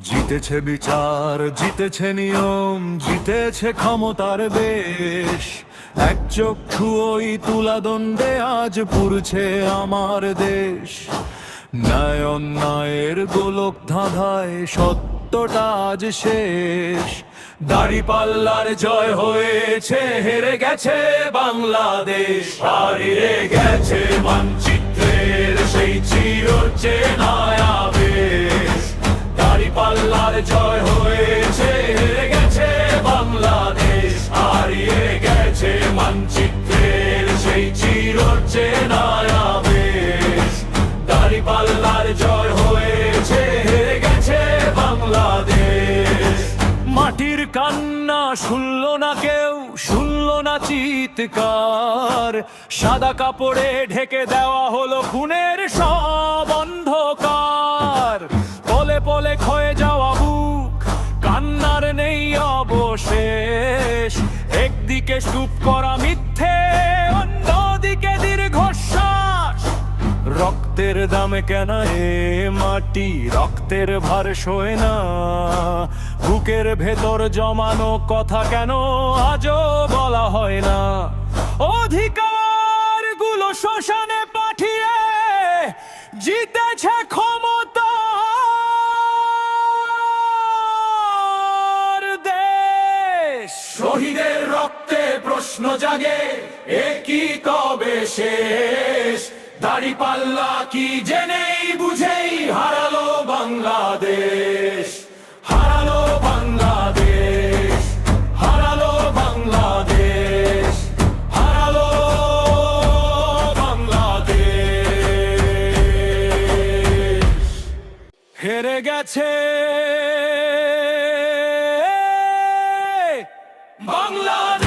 জিতেছে বিচার, জিতেছে নিয়ম, জিতেছে ক্ষমতার বেশ। এক চক্ষু ওই তুলাদণ্ডে আজ পুরছে আমার দেশ। ন্যায় অন্যায়ের গোলক ধাঁধায় সত্যটা আজ শেষ। দাড়িপাল্লার জয় হয়েছে, হেরে গেছে বাংলাদেশ। হারিয়ে গেছে মানচিত্রের সেই চিরচেনা আবেশ। দাড়িপাল্লার জয় হয়েছে, হেরে গেছে বাংলাদেশ। হারিয়ে গেছে মানচিত্রের সেই চিরচেনা আবেশ। দাড়িপাল্লার জয় হয়েছে, হেরে গেছে বাংলাদেশ। মাটির কান্না শুনল না কেউ, শুনল না চিৎকার। সাদা কাপড়ে ঢেকে দেওয়া হলো খুনের সব অন্ধকার। পলে পলে ক্ষয়ে যাওয়া বুক, কান্নার নেই অবশেষ। একদিকে স্তূপ করা মিথ্যে, অন্যদিকে দীর্ঘশ্বাস। রক্তের দামে কেন এ মাটি, রক্তের ভার সয় না। বুকের ভেতর জমানো কথা কেন আজও বলা হয় না। অধিকার গুলো শ্মশানে পাঠিয়ে জিতেছে ক্ষমতা দেশ। শহীদের রক্তে প্রশ্ন জাগে, এ কি কবে শেষ? দাড়িপাল্লা কি জেনেই বুঝেই হারালো বাংলাদেশ। হারালো বাংলাদেশ, হারালো বাংলাদেশ, হারালো বাংলাদেশ। হেরে গেছে বাংলাদেশ।